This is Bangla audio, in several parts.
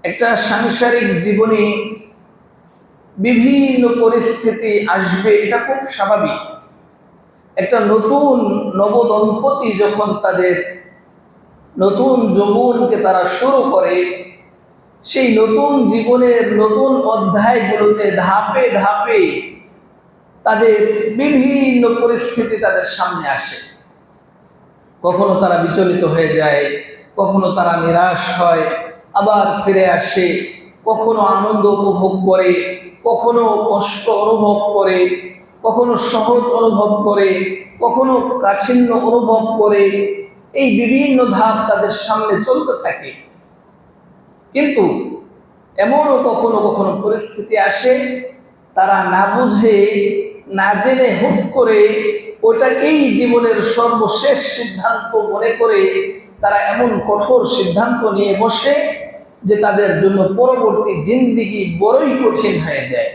একটা সাংসারিক জীবনে বিভিন্ন পরিস্থিতি আসবে, এটা খুব স্বাভাবিক। একটা নতুন নবদম্পতি যখন তাদের নতুন যৌবনকে তারা শুরু করে, সেই নতুন জীবনের নতুন অধ্যায়গুলোতে ধাপে ধাপে তাদের বিভিন্ন পরিস্থিতি তাদের সামনে আসে। কখনো তারা বিচলিত হয়ে যায়, কখনো তারা নিরাশ হয়, আবার ফিরে আসে, কখনো আনন্দ উপভোগ করে, কখনো কষ্ট অনুভব করে, কখনো সহজ অনুভব করে, কখনো কাঠিন্য অনুভব করে। এই বিভিন্ন ধাপ তাদের সামনে চলতে থাকে। কিন্তু এমনও কখনো কখনো পরিস্থিতি আসে, তারা না বুঝে না জেনে হুট করে ওটাকেই জীবনের সর্বশেষ সিদ্ধান্ত মনে করে তারা এমন কঠোর সিদ্ধান্ত নিয়ে বসে যে তাদের জন্য পরবর্তী জিন্দেগি বড়ই কঠিন হয়ে যায়।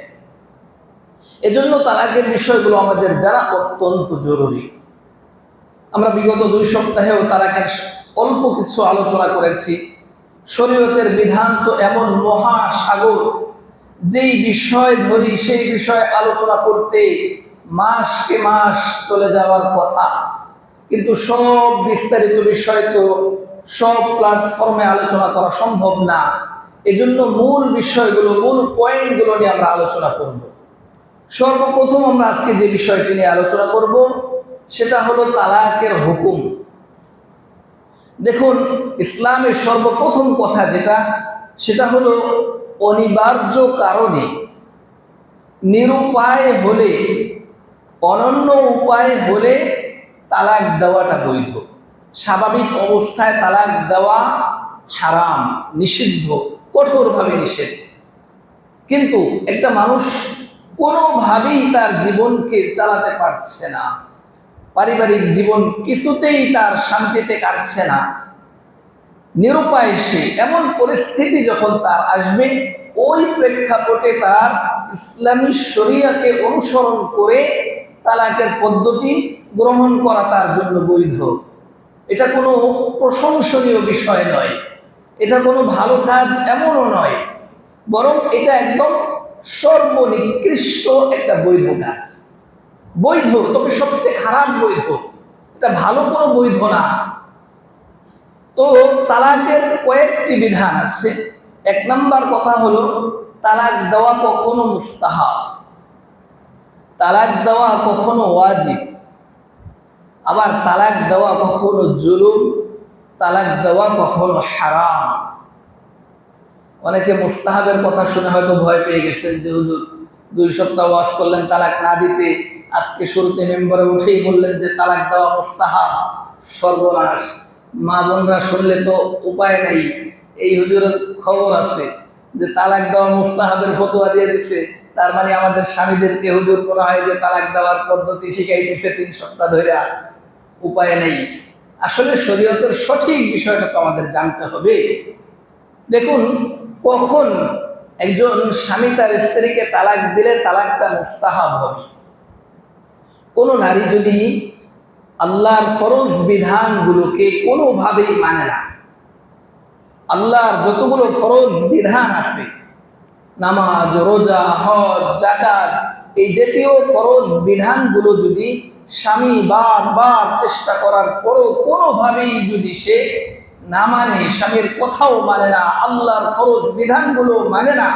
এজন্য তালাকের বিষয়গুলো আমাদের জানা অত্যন্ত জরুরি। আমরা বিগত 2 সপ্তাহেও তালাকের অল্প কিছু আলোচনা করেছি। শরীয়তের বিধান তো এমন মহাসাগর, যেই বিষয় ধরি সেই বিষয়ে আলোচনা করতে মাসকে মাস চলে যাওয়ার কথা, কিন্তু সব বিস্তারিত বিষয় তো সব প্ল্যাটফর্মে আলোচনা করা সম্ভব না। এজন্য মূল বিষয়গুলো, মূল পয়েন্টগুলো নিয়ে আমরা আলোচনা করব। সর্বপ্রথম আমরা আজকে যে বিষয়টি নিয়ে আলোচনা করব সেটা হলো তালাকের হুকুম। দেখুন, ইসলামের সর্বপ্রথম কথা সেটা হলো অনিবার্য কারণে, নিরুপায় হলে, অনন্য উপায় হলে তালাক দেওয়াটা বৈধ। স্বাভাবিক অবস্থায় তালাক দেওয়া হারাম, নিষিদ্ধ, কঠোরভাবে নিষেধ। কিন্তু একটা মানুষ কোনোভাবেই তার জীবনকে চালাতে পারছে না, পারিবারিক জীবন কিছুতেই তার শান্তিতে কাটছে না, নিরুপায় সে, এমন পরিস্থিতি যখন তার আসবে, ওই প্রেক্ষাপটে তার ইসলামী শরিয়াকে অনুসরণ করে তালাকের পদ্ধতি গ্রহণ করা তার জন্য বৈধ। এটা কোনো প্রশংসনীয় বিষয় নয়, এটা কোনো ভালো কাজ এমনও নয়, বরং এটা একদম সর্বনিকৃষ্ট একটা বৈধ কাজ। বৈধ, তবে সবচেয়ে খারাপ বৈধ, এটা ভালো কোনো বৈধ না। তো তালাকের কয়েকটি বিধান আছে। 1 নম্বর কথা হলো, তালাক দেওয়া কখনো মুস্তাহাব, তালাক দেওয়া কখনো ওয়াজিব, আবার তালাক দেওয়া কখনো জুলুম, তালাক দেওয়া কখনো হারাম। অনেকে মুস্তাহাবের কথা শুনে হয়তো ভয় পেয়ে গেছেন যে হুজুর 2 সপ্তাহ ওয়াজ করলেন তালাক না দিতে, আজকে শুরুতে মেম্বারে উঠেই বললেন যে তালাক দেওয়া মুস্তাহাব। সর্বনাশ! মা বোনরা শুনলে তো উপায় নাই। এই হুজুরের খবর আছে যে তালাক দেওয়া মুস্তাহাবের ফতোয়া দিয়ে দিছে, তার মানে আমাদের স্বামীদেরকে হুজুর মনে হয় যে তালাক দেওয়ার পদ্ধতি শিখাই দিচ্ছে 3 সপ্তাহ ধরে, উপায় নেই। আসলে শরীয়তের সঠিক বিষয়টা তো আমাদের জানতে হবে। দেখুন, কখন একজন স্বামী তার স্ত্রীকে তালাক দিলে তালাকটা মুস্তাহাব হবে? কোন নারী যদি আল্লাহর ফরজ বিধানগুলোকে কোনোভাবেই মানে না, আল্লাহর যতগুলো ফরজ বিধান আছে, নামাজ, রোজা, হজ, যাকাত, এই জাতীয় ফরজ বিধানগুলো যদি স্বামী বারবার চেষ্টা করার পরও কোনোভাবেই যদি সে না মানে, স্বামীর কথাও মানে না, আল্লাহর ফরজ বিধানগুলো মানে না,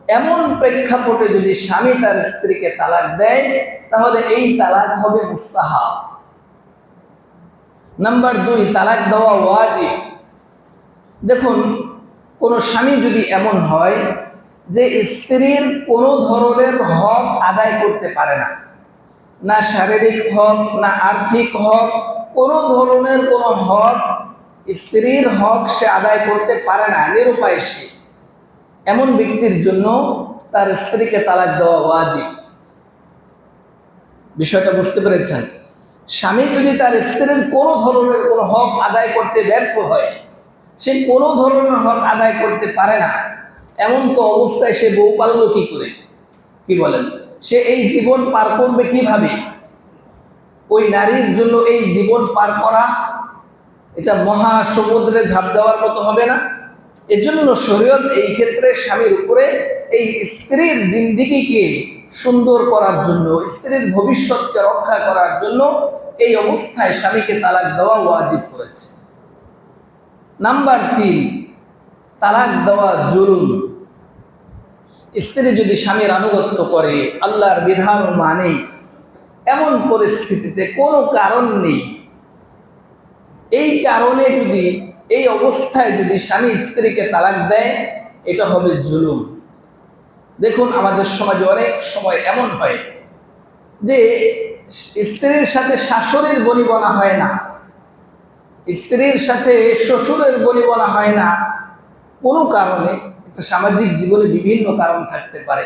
এমন প্রেক্ষাপটে যদি স্বামী তার স্ত্রীকে তালাক দেয়, তাহলে এই তালাক হবে মুস্তাহাব। নাম্বার 2, তালাক দেওয়া ওয়াজিব। দেখুন, কোন স্বামী যদি এমন হয় যে স্ত্রীর কোনো ধরনের হক আদায় করতে পারে না, না শারীরিক হক, না আর্থিক হক, কোনো ধরনের কোনো হক, স্ত্রীর হক সে আদায় করতে পারে না, নিরুপায় সে, এমন ব্যক্তির জন্য তার স্ত্রীকে তালাক দেওয়া ওয়াজিব। বিষয়টা বুঝতে পেরেছেন? স্বামী যদি তার স্ত্রীর কোনো ধরনের কোনো হক আদায় করতে ব্যর্থ হয়, সে কোনো ধরনের হক আদায় করতে পারে না, এমন তো অবস্থায় সে বউ পালল কি করে? কি বলেন? সে এই জীবন পার করবে কিভাবে? ওই নারীর জন্য এই জীবন পার করা এটা মহাসমুদ্রে ঝাঁপ দেওয়ার মতো হবে না? এজন্য শরীয়ত এই ক্ষেত্রে স্বামীর উপরে এই স্ত্রীর জিন্দেগিকে সুন্দর করার জন্য, স্ত্রীর ভবিষ্যৎকে রক্ষা করার জন্য এই অবস্থায় স্বামীকে তালাক দেওয়া ওয়াজিব করেছে। নাম্বার 3, তালাক দেওয়া জুলুম। স্ত্রী যদি স্বামীর আনুগত্য করে, আল্লাহর বিধান মানে, এমন পরিস্থিতিতে কোনো কারণ নেই, এই কারণে যদি, এই অবস্থায় যদি স্বামী স্ত্রীকে তালাক দেয়, এটা হবে জুলুম। দেখুন আমাদের সমাজে অনেক সময় এমন হয় যে স্ত্রীর সাথে শাশুড়ির বনিবনা হয় না, স্ত্রীর সাথে শ্বশুরের বনিবনা হয় না, কোনো কারণে। একটা সামাজিক জীবনে বিভিন্ন কারণ থাকতে পারে,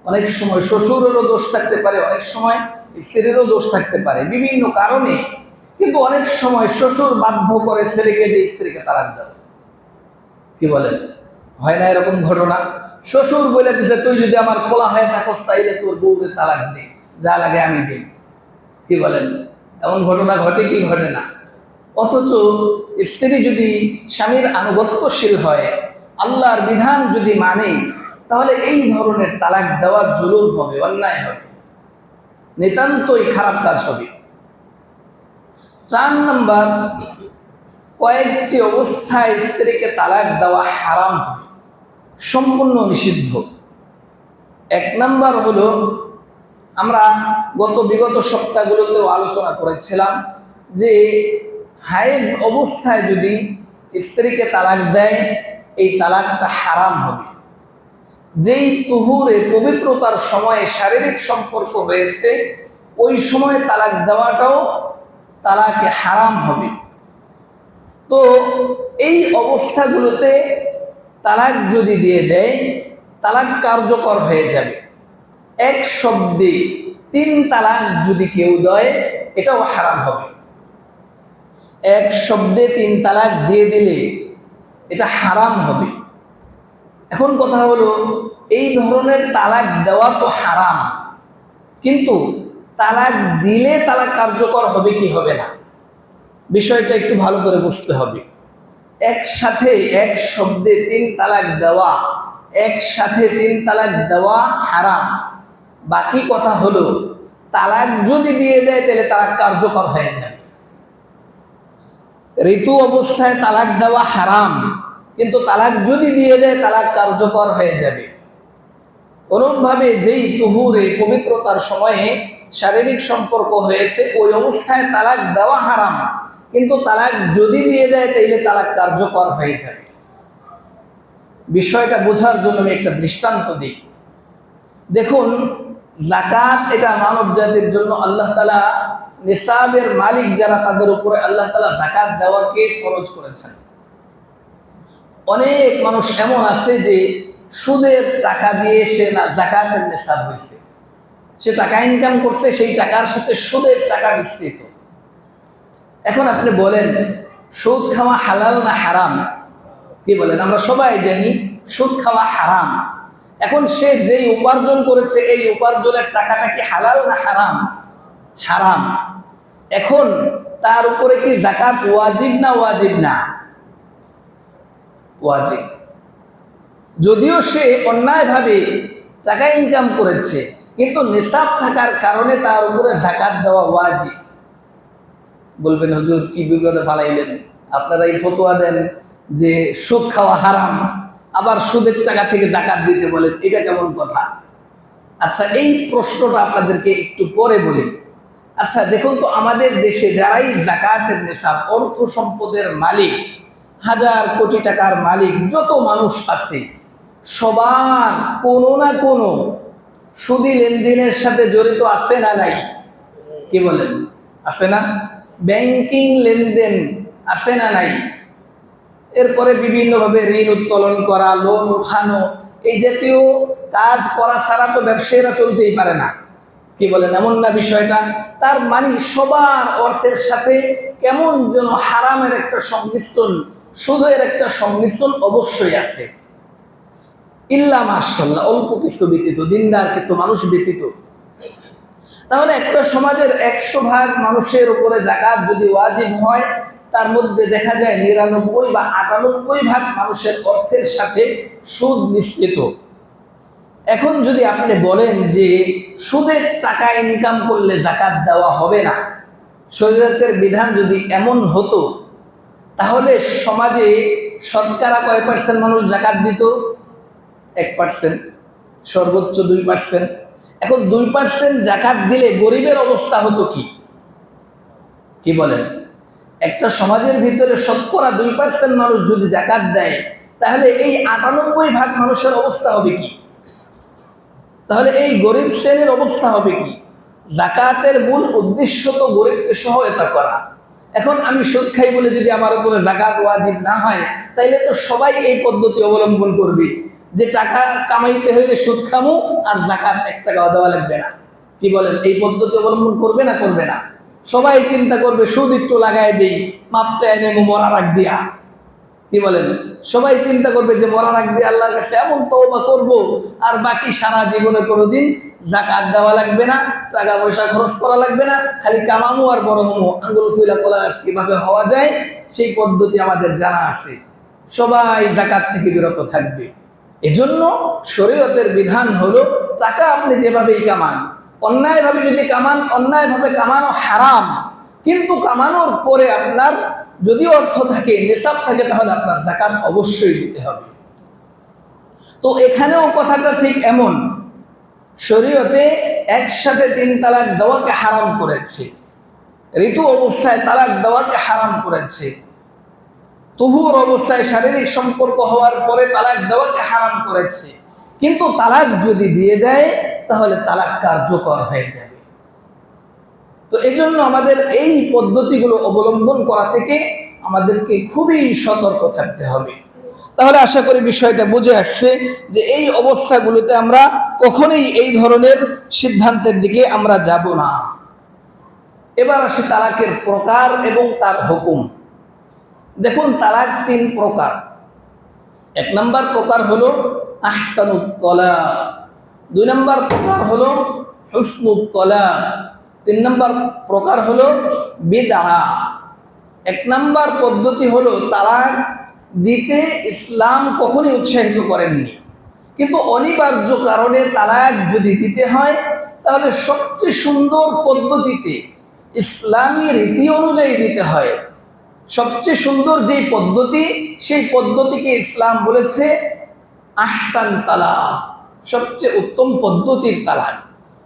অনেক সময় শ্বশুরেরও দোষ থাকতে পারে, অনেক সময় স্ত্রীরও দোষ থাকতে পারে, বিভিন্ন কারণে। কিন্তু অনেক সময় শ্বশুর বাধ্য করে ছেলেকে দিয়ে স্ত্রীকে তালাক দেয়। কি বলেন, হয় না এরকম ঘটনা? শ্বশুর বলে দিছে, তুই যদি আমার পোলা হয়ে থাকস তাইলে তোর বউকে তালাক দে, যা লাগে আমি দিই। কি বলেন, এমন ঘটনা ঘটে কি ঘটে না? অথচ স্ত্রী যদি স্বামীর আনুগত্যশীল হয়, আল্লাহর বিধান যদি মানে, তাহলে এই ধরনের তালাক দেওয়া জুলুম হবে, অন্যায় হবে, নিতান্তই খারাপ কাজ হবে। 4 নাম্বার, কয়েকটি অবস্থায় স্ত্রীকে তালাক দেওয়া হারাম হবে, সম্পূর্ণ নিষিদ্ধ। 1 নাম্বার হলো, আমরা বিগত সপ্তাহগুলোতেও আলোচনা করেছিলাম যে হায়েজ অবস্থায় যদি স্ত্রীকে তালাক দেয়, এই তালাকটা হারাম হবে। যেই তুহুরে, পবিত্রতার সময়ে শারীরিক সম্পর্ক হয়েছে, ওই সময় তালাক দেওয়াটাও তালাকে হারাম হবে। তো এই অবস্থাগুলোতে তালাক যদি দিয়ে দেয়, তালাক কার্যকর হয়ে যাবে। 1 শব্দে 3 তালাক যদি কেউ দেয়, এটাও হারাম হবে। 1 শব্দে 3 তালাক দিয়ে দিলে এটা হারাম হবে। এখন কথা হলো, এই ধরনের তালাক দেওয়া তো হারাম, কিন্তু তালাক দিলে তালাক কার্যকর হবে কি হবে না, বিষয়টা একটু ভালো করে বুঝতে হবে। একসাথে 1 শব্দে 3 তালাক দেওয়া, একসাথে 3 তালাক দেওয়া হারাম। বাকি কথা হলো, তালাক যদি দিয়ে দেয় তাহলে তালাক কার্যকর হয়ে যাবে। ঋতু অবস্থায় তালাক দেওয়া হারাম, কিন্তু তালাক যদি দিয়ে দেয় তালাক কার্যকর হয়ে যাবে। অনুরূপভাবে যেই তুহুরে, পবিত্রতার সময়ে শারীরিক সম্পর্ক হয়েছে, ওই অবস্থায় তালাক দেওয়া হারাম, কিন্তু তালাক যদি দিয়ে দেয় তাইলে তালাক কার্যকর হয়ে যাবে। বিষয়টা বোঝার জন্য আমি একটা দৃষ্টান্ত দিই। দেখুন, যাকাত এটা মানব জাতির জন্য আল্লাহ তাআলা, নিসাবের মালিক যারা, তাদের উপরে আল্লাহ তাআলা যাকাত দেওয়াকে ফরজ করেছেন। অনেক মানুষ এমন আছে যে সুদের টাকা দিয়ে সে না যাকাতের নিসাব হয়েছে, সে টাকা ইনকাম করছে, সেই টাকার সাথে সুদের টাকা মিশ্রিত। এখন আপনি বলেন, সুদ খাওয়া হালাল না হারাম? কি বলেন? আমরা সবাই জানি সুদ খাওয়া হারাম। এখন সে যেই উপার্জন করেছে, এই উপার্জনের টাকাটা কি হালাল না হারাম? হারাম। এখন তার উপরে কি যাকাত ওয়াজিব না ওয়াজিব না? ওয়াজিব। যদিও সে অন্যায়ভাবে টাকা ইনকাম করেছে, কিন্তু নিসাব থাকার কারণে তার উপরে যাকাত দেওয়া ওয়াজিব। বলবেন, হুজুর কি বিপদে ফালাইলেন, আপনারা এই ফতোয়া দেন যে সুদ খাওয়া হারাম, আবার সুদের টাকা থেকে যাকাত দিতে বলেন, এটা কেমন কথা? আচ্ছা, এই প্রশ্নটা আপনাদেরকে একটু পরে বলি। আচ্ছা দেখুন তো, আমাদের দেশে যারাই যাকাতের নিসাব, অর্থ সম্পদের মালিক, হাজার কোটি টাকার মালিক যত মানুষ আছে, সবার কোনো না কোনো সুদি লেনদেনের সাথে জড়িত আছে না নাই? কি বলেন, আছে না? ব্যাংকিং লেনদেন আছে না নাই? এরপরে বিভিন্নভাবে ঋণ উত্তোলন করা, লোন উঠানো, এই জাতীয় কাজ করা ছাড়া তো ব্যবসায়ীরা চলতেই পারে না। কি বলেন, এমন না বিষয়টা? তার মানে সবার অর্থের সাথে কেমন যেন হারামের একটা সংমিশ্রণ, সুদের একটা সংমিশ্রণ অবশ্যই আছে। ইল্লা মাশাআল্লাহ, অল্প কিছু ব্যতীত, দিনদার কিছু মানুষ ব্যতীত। তাহলে একটা সমাজের 100 ভাগ মানুষের উপরে যাকাত যদি ওয়াজিব হয়, তার মধ্যে দেখা যায় 99 বা 98% মানুষের অর্থের সাথে সুদ মিশ্রিত। এখন যদি আপনি বলেন যে সুদের টাকা ইনকাম করলে যাকাত দেওয়া হবে না, শরীয়তের বিধান যদি এমন হতো, তাহলে সমাজে শতকরা কয় পার্সেন্ট মানুষ যাকাত দিত? 1%, সর্বোচ্চ 2%। এখন 2% যাকাত দিলে গরিবের অবস্থা হতো কি? কি বলেন? একটা সমাজের ভিতরে শতকরা 2% মানুষ যদি যাকাত দেয়, তাহলে এই 98% মানুষের অবস্থা হবে কি? তাহলে এই গরিব শ্রেণীর অবস্থা হবে কি? যাকাতের মূল উদ্দেশ্য তো গরিবকে সহায়তা করা। এখন আমি সুদ খাই বলে যদি আমার উপরে যাকাত ওয়াজিব না হয়, তাইলে তো সবাই এই পদ্ধতি অবলম্বন করবে যে টাকা কামাইতে হইলে সুদ খামু আর যাকাত 1 টাকাও দেওয়া লাগবে না। কি বলেন? এই পদ্ধতি অবলম্বন করবে না করবে না? সবাই চিন্তা করবে সুদ একটু লাগাই দেই, মাপ চাই নেবো মরার আগ দিয়া। কি বলেন? সবাই চিন্তা করবে যে মরার আগ দিয়ে আল্লাহর কাছে এমন তওবা করব, আর বাকি সারা জীবনে কোনোদিন যাকাত দেওয়া লাগবে না, টাকা পয়সা খরচ করা লাগবে না, খালি কামামু আর বড় হমু, আঙ্গুল ফুলা কলা গাছ কিভাবে হওয়া যায় সেই পদ্ধতি আমাদের জানা আছে। সবাই যাকাত থেকে বিরত থাকবে। এজন্য শরীয়তের বিধান হলো টাকা আপনি যেভাবেই কামান, অন্যায়ভাবে যদি কামান, অন্যায়ভাবে কামানো হারাম, কিন্তু কামানোর পরে আপনার যদি অর্থ থাকে, নিসাব থাকে, তাহলে আপনার যাকাত অবশ্যই দিতে হবে। তো এখানেও কথাটা ঠিক এমন, শরীয়তে একসাথে 3 তালাক দেওয়াকে হারাম করেছে, ঋতু অবস্থায় তালাক দেওয়াকে হারাম করেছে, তুহুর অবস্থায় শারীরিক সম্পর্ক হওয়ার পরে তালাক দেওয়াকে হারাম করেছে। কিন্তু তালাক যদি দিয়ে দেয়, তাহলে তালাক কার্যকর হয়ে যাবে। তো এজন্য আমাদের এই পদ্ধতিগুলো অবলম্বন করা থেকে আমাদেরকে খুবই সতর্ক থাকতে হবে। তাহলে আশা করি বিষয়টা বুঝে আসছে যে এই অবস্থাগুলোতে আমরা কখনোই এই ধরনের সিদ্ধান্তের দিকে আমরা যাব না। এবার আসি তালাকের প্রকার এবং তার হুকুম। দেখুন, তালাক 3 প্রকার। 1 নম্বর প্রকার হলো আহসানুত তালাক, 2 নম্বর প্রকার হলো হুসনুত তালাক, 3 নম্বর প্রকার হলো বিদআ। 1 নম্বর পদ্ধতি হলো তালাক দিতে ইসলাম কখনোই উৎসাহিত করেননি, কিন্তু অনিবার্য কারণে তালাক যদি দিতে হয়, তাহলে সবচেয়ে সুন্দর পদ্ধতিতে ইসলামী রীতি অনুযায়ী দিতে হয়। সবচেয়ে সুন্দর যেই পদ্ধতি, সেই পদ্ধতিকে ইসলাম বলেছে আহসান তালাক, সবচেয়ে উত্তম পদ্ধতির তালাক।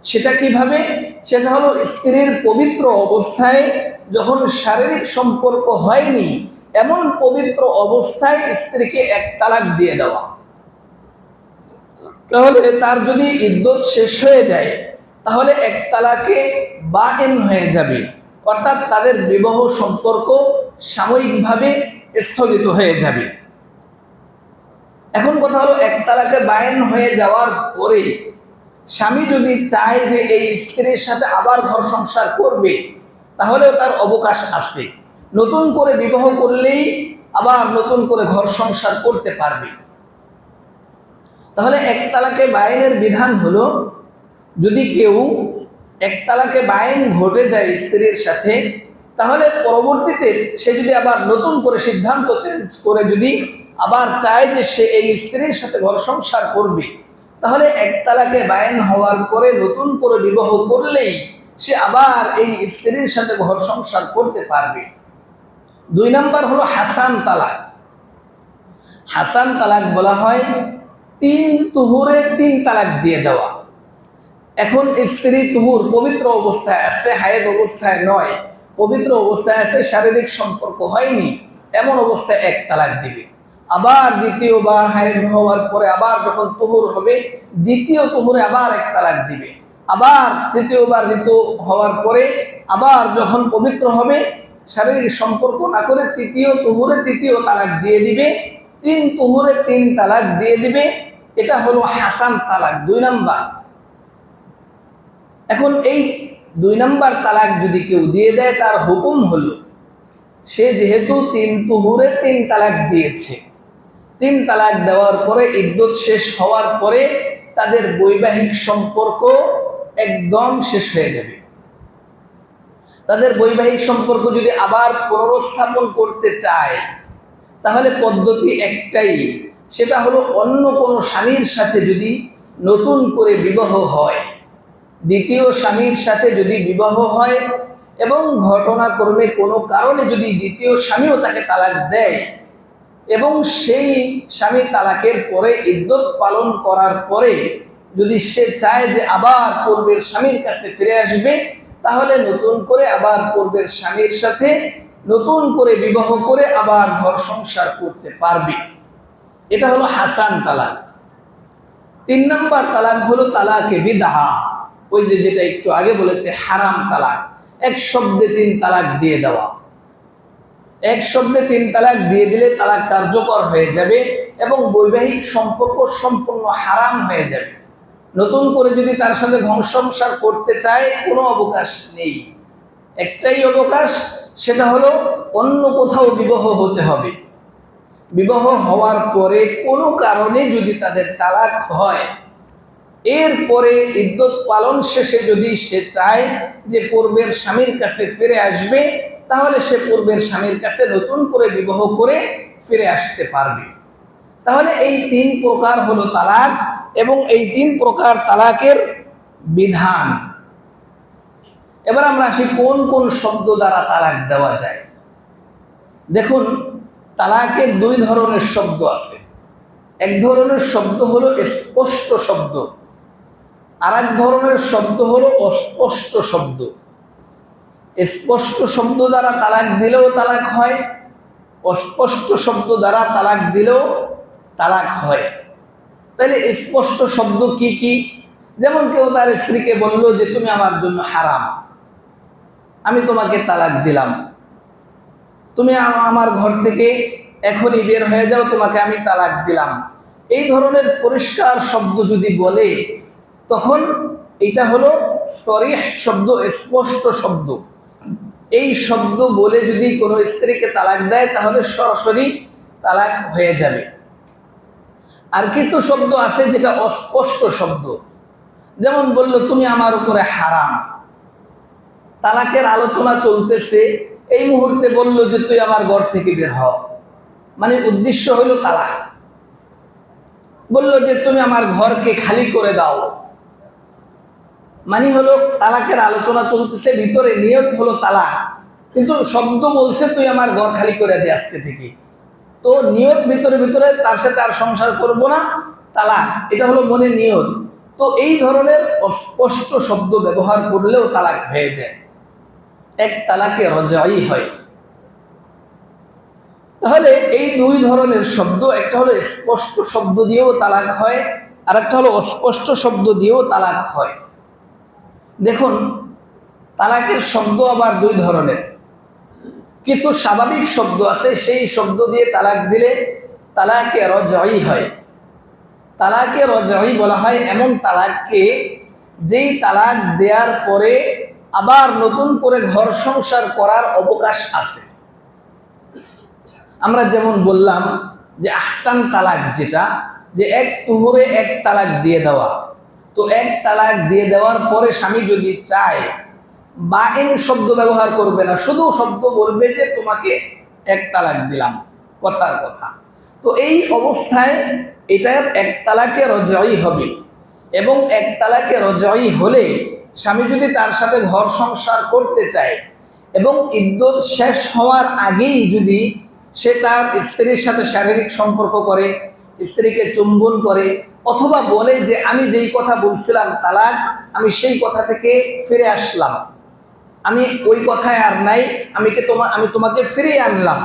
সেটা কিভাবে? সেটা হলো স্ত্রীর পবিত্র অবস্থায়, যখন শারীরিক সম্পর্ক হয়নি, এমন পবিত্র অবস্থায় স্ত্রীকে 1 তালাক দিয়ে দেওয়া। তাহলে তার যদি ইদ্যত শেষ হয়ে যায়, তাহলে 1 তালাকে বাঈন হয়ে যাবে, অর্থাৎ তাদের বিবাহ সম্পর্ক সাময়িকভাবে স্থগিত হয়ে যাবে। এখন কথা হলো, 1 তালাকে বাঈন হয়ে যাওয়ার পরে স্বামী যদি চায় যে এই স্ত্রীর সাথে আবার ঘর সংসার করবে, তাহলেও তার অবকাশ আছে। নতুন করে বিবাহ করলেই আবার নতুন করে ঘর সংসার করতে পারবে। তাহলে 1 তালাকে বাঈনের বিধান হলো, যদি কেউ 1 তালাকে বাঈন ঘটে যায় স্ত্রীর সাথে, তাহলে পরবর্তীতে সে যদি আবার নতুন করে সিদ্ধান্ত চেঞ্জ করে যদি আবার চায় যে সে এই স্ত্রীর সাথে ঘর সংসার করবে, তাহলে 1 তালাকে বাঈন হওয়ার পরে নতুন করে বিবাহ করলেই সে আবার এই স্ত্রীর সাথে ঘর সংসার করতে পারবে। 2 নম্বর হলো হাসান তালাক। হাসান তালাক বলা হয় 3 তুহুরে 3 তালাক দিয়ে দেওয়া। এখন স্ত্রী তুহুর পবিত্র অবস্থায় আছে, হায়েদ অবস্থায় নয়, পবিত্র অবস্থায় আছে, শারীরিক সম্পর্ক হয়নি, এমন অবস্থায় 1 তালাক দিবে। আবার দ্বিতীয়বার হায়েদ হওয়ার পরে আবার যখন তুহুর হবে, দ্বিতীয় তুহুরে আবার 1 তালাক দিবে। আবার তৃতীয়বার ঋতু হওয়ার পরে আবার যখন পবিত্র হবে, শারীরিক সম্পর্ক না করে তৃতীয় তুহুরে 3য় তালাক দিয়ে দিবে, 3 তুহুরে 3 তালাক দিয়ে দিবে। এটা হলো হাসান তালাক, 2 নম্বর। এখন এই 2 নম্বর তালাক যদি কেউ দিয়ে দেয়, তার হুকুম হলো, সে যেহেতু 3 তুহুরে 3 তালাক দিয়েছে, 3 তালাক দেওয়ার পরে ইদ্যত শেষ হওয়ার পরে তাদের বৈবাহিক সম্পর্ক একদম শেষ হয়ে যাবে। তাদের বৈবাহিক সম্পর্ক যদি আবার পুনরুস্থাপন করতে চায় তাহলে পদ্ধতি একটাই, সেটা হলো অন্য কোনো স্বামীর সাথে যদি নতুন করে বিবাহ হয়, দ্বিতীয় স্বামীর সাথে যদি বিবাহ হয় এবং ঘটনাক্রমে কোনো কারণে যদি দ্বিতীয় স্বামীও তাকে তালাক দেয় এবং সেই স্বামী তালাকের পরে ইদ্যত পালন করার পরে যদি সে চায় যে আবার পূর্বের স্বামীর কাছে ফিরে আসবে, তাহলে নতুন করে আবার পূর্বের স্বামীর সাথে নতুন করে বিবাহ করে আবার ঘর সংসার করতে পারবে। এটা হলো হাসান তালাক। 3 নম্বর তালাক হলো তালাকে বিদআ, ওই যে যেটা একটু আগে বলেছে হারাম তালাক, এক শব্দে 3 তালাক দিয়ে দেওয়া। এক শব্দে 3 তালাক দিয়ে দিলে তালাক কার্যকর হয়ে যাবে এবং বৈবাহিক সম্পর্ক সম্পূর্ণ হারাম হয়ে যাবে। নতুন করে যদি তার সাথে ঘর সংসার করতে চায় কোনো অবকাশ নেই, একটাই অবকাশ, সেটা হলো অন্য কোথাও বিবাহ হতে হবে। বিবাহ হওয়ার পরে কোনো কারণে যদি তাদের তালাক হয়, এরপরে ইদ্যত পালন শেষে যদি সে চায় যে পূর্বের স্বামীর কাছে ফিরে আসবে, তাহলে সে পূর্বের স্বামীর কাছে নতুন করে বিবাহ করে ফিরে আসতে পারবে। তাহলে এই 3 প্রকার হলো তালাক এবং এই 3 প্রকার তালাকের বিধান। এবার আমরা আসি কোন কোন শব্দ দ্বারা তালাক দেওয়া যায়। দেখুন, তালাকের 2 ধরনের শব্দ আছে। এক ধরনের শব্দ হলো স্পষ্ট শব্দ, আর এক ধরনের শব্দ হলো অস্পষ্ট শব্দ। স্পষ্ট শব্দ দ্বারা তালাক দিলেও তালাক হয়, অস্পষ্ট শব্দ দ্বারা তালাক দিলেও তালাক হয়। তাহলে স্পষ্ট শব্দ কি কি? যেমন কেউ তার স্ত্রীকে বলল যে তুমি আমার জন্য হারাম, আমি তোমাকে তালাক দিলাম, তুমি আমার ঘর থেকে এখনই বের হয়ে যাও, তোমাকে আমি তালাক দিলাম। এই ধরনের পরিষ্কার শব্দ যদি বলে, তখন এটা হলো সরিহ শব্দ, স্পষ্ট শব্দ। এই শব্দ বলে যদি কোনো স্ত্রীকে তালাক দেয় তাহলে সরাসরি তালাক হয়ে যাবে। আর কিছু শব্দ আছে যেটা অস্পষ্ট শব্দ, যেমন বলল তুমি আমার উপরে হারাম, তালাকের আলোচনা চলতেছে, এই মুহূর্তে বলল যে তুই আমার ঘর থেকে বের হ, মানে উদ্দেশ্য হলো তালাক। বলল যে তুমি আমার ঘরকে খালি করে দাও, মানে হলো তালাকের আলোচনা চলতেছে, ভিতরে নিয়ত হলো তালাক, কিন্তু শব্দ বলছে তুই আমার ঘর খালি করে দে আজকে থেকে। তো নিয়ত ভিতরে ভিতরে তার সাথে আর সংসার করব না, তালাক, এটা হলো মনে নিয়ত। তো এই ধরনের অস্পষ্ট শব্দ ব্যবহার করলেও তালাক হয়ে যায়, এক তালাকে রজাই হয়। তাহলে এই 2 ধরনের শব্দ, একটা হলো স্পষ্ট শব্দ দিয়েও তালাক হয়, আর একটা হলো অস্পষ্ট শব্দ দিয়েও তালাক হয়। দেখুন, তালাকের শব্দ আবার 2 ধরনের। কিছু স্বাভাবিক শব্দ আছে, সেই শব্দ দিয়ে তালাক দিলে তালাকে রজাই হয়। তালাকে রজাই বলা হয় এমন তালাককে যেই তালাক দেওয়ার পরে আবার নতুন করে ঘর সংসার করার অবকাশ আছে। আমরা যেমন বললাম যে আহসান তালাক, যেটা যে এক তুহরে 1 তালাক দিয়ে দেওয়া। তো 1 তালাক দিয়ে দেওয়ার পরে স্বামী যদি চায়, বাইন শব্দ ব্যবহার করবে না, শুধু শব্দ বলবে যে তোমাকে 1 তালাক দিলাম, কথার কথা। তো এই অবস্থায় এটার 1 তালাকে রজাই হবে, এবং 1 তালাকে রজাই হলে স্বামী যদি তার সাথে ঘর সংসার করতে চায় এবং ইদ্যত শেষ হওয়ার আগেই যদি সে তার স্ত্রীর সাথে শারীরিক সম্পর্ক করে, স্ত্রীকে চুম্বন করে, অথবা বলে যে আমি যেই কথা বলছিলাম তালাক, আমি সেই কথা থেকে ফিরে আসলাম, আমি ওই কথায় আর নাই, আমি তোমাকে ফিরিয়ে আনলাম,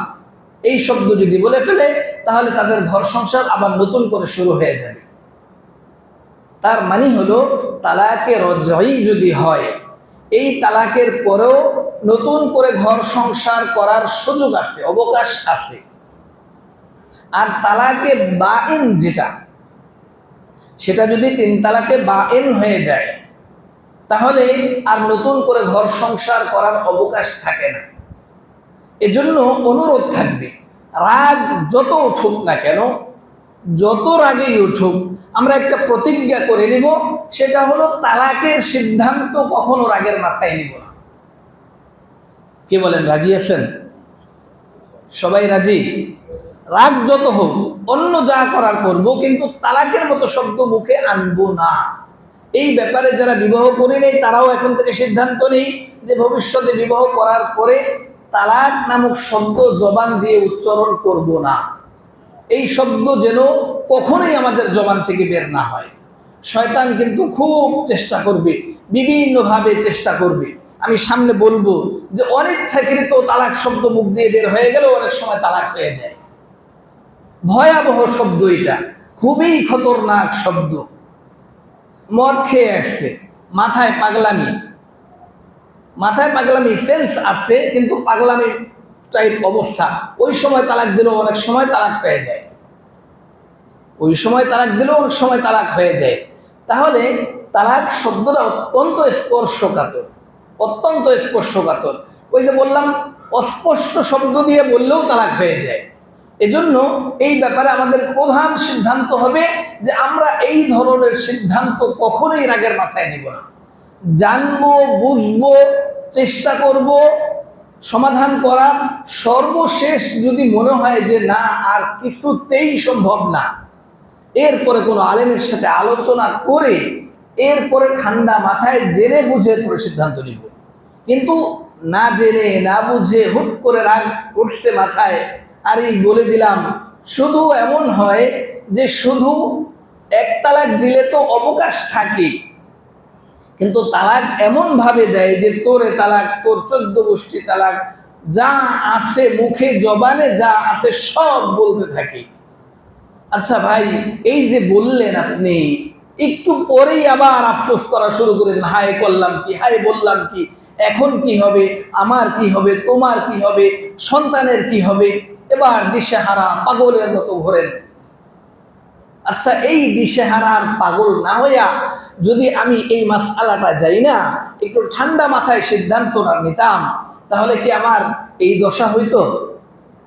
এই শব্দ যদি বলে ফেলে, তাহলে তাদের ঘর সংসার আবার নতুন করে শুরু হয়ে যাবে। তার মানে হলো তালাকে রজাই যদি হয়, এই তালাকের পরেও নতুন করে ঘর সংসার করার সুযোগ আছে, অবকাশ আছে। আর তালাকে বাইন যেটা, সেটা যদি 3 তালাকে বাইন হয়ে যায়, তাহলে আর নতুন করে ঘর সংসার করার অবকাশ থাকে না। এজন্য অনুরোধ থাকবে, রাগ যত উঠুক না কেন, যত রাগেই উঠুক, আমরা একটা প্রতিজ্ঞা করে নিব, সেটা হলো তালাকের সিদ্ধান্ত কখনো রাগের মাথায় নিব না। কি বলেন, রাজি আছেন? সবাই রাজি? রাগ যত হোক, অন্য যা করার করব, কিন্তু তালাকের মতো শব্দ মুখে আনবো না। এই ব্যাপারে যারা বিবাহ করে নেই তারাও এখন থেকে সিদ্ধান্ত নেই যে ভবিষ্যতে বিবাহ করার পরে তালাক নামক শব্দ জবান দিয়ে উচ্চারণ করব না। এই শব্দ যেন কখনোই আমাদের জবান থেকে বের না হয়। শয়তান কিন্তু খুব চেষ্টা করবে, বিভিন্নভাবে চেষ্টা করবে। আমি সামনে বলবো যে অনিচ্ছাকৃত তালাক শব্দ মুখ দিয়ে বের হয়ে গেলেও অনেক সময় তালাক হয়ে যায়। ভয়াবহ শব্দ এটা, খুবই খতরনাক শব্দ। মদ খেয়ে আসছে, মাথায় পাগলামি, মাথায় পাগলামি সেন্স আছে কিন্তু পাগলামি টাইপ অবস্থা, ওই সময় তালাক দিলেও অনেক সময় তালাক হয়ে যায়। ওই সময় তালাক দিলেও অনেক সময় তালাক হয়ে যায়। তাহলে তালাক শব্দটা অত্যন্ত স্পর্শকাতর, অত্যন্ত স্পর্শকাতর। ওই যে বললাম, অস্পষ্ট শব্দ দিয়ে বললেও তালাক হয়ে যায়। এজন্য এই ব্যাপারে আমাদের প্রধান সিদ্ধান্ত হবে যে আমরা এই ধরনের সিদ্ধান্ত কখনোই রাগের মাথায় নেব না। জানবো, বুঝবো, চেষ্টা করব সমাধান করার। সর্বশেষ যদি মনে হয় যে না আর কিছুতেই সম্ভব না, এরপরে কোনো আলেমের সাথে আলোচনা করে এরপরে ঠান্ডা মাথায় জেনে বুঝে পরে সিদ্ধান্ত নিব। কিন্তু না জেনে না বুঝে হুট করে রাগ উঠছে মাথায়, আর এই বলে দিলাম। শুধু এমন হয় যে শুধু এক তালাক দিলে তো অবকাশ থাকে, কিন্তু তালাক এমন ভাবে দেয় যে তোরে তালাক, তোর 14 গোষ্ঠী তালাক, যা আছে মুখে জবানে যা আছে সব বলতে থাকে। আচ্ছা ভাই, এই যে বললেন আপনি, একটু পরেই আবার আফসোস করা শুরু করেন, হায় করলাম কি, হায় বললাম কি, এখন কি হবে, আমার কি হবে, তোমার কি হবে, সন্তানের কি হবে। এবার দিশেহারা পাগলের মতো ঘোরেন। আচ্ছা, এই দিশেহারার পাগল না হইয়া যদি আমি এই মাসআলাটা যাই না, একটু ঠান্ডা মাথায় সিদ্ধান্তটা নিতাম, তাহলে কি আমার এই দশা হইতো?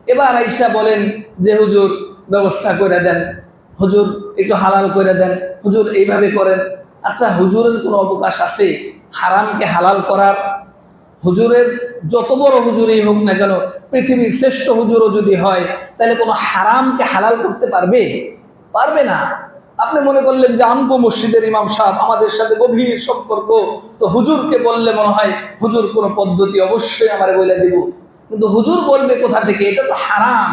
এবার আইসা বলেন যে হুজুর ব্যবস্থা করে দেন, হুজুর একটু হালাল করে দেন, হুজুর এইভাবে করেন। আচ্ছা, হুজুরের কোনো অবকাশ আছে হারামকে হালাল করার? হুজুরের যত বড় হুজুরই হোক না কেন, পৃথিবীর শ্রেষ্ঠ হুজুরও যদি হয়, তাহলে কোনো হারামকে হালাল করতে পারবে? পারবে না। আপনি মনে করলেন যে আমগো মসজিদের ইমাম সাহেব আমাদের সাথে গভীর সম্পর্ক, তো হুজুরকে বললে মনে হয় হুজুর কোনো পদ্ধতি অবশ্যই আমারে বলে দিব। কিন্তু হুজুর বলবে কোথা থেকে? এটা তো হারাম।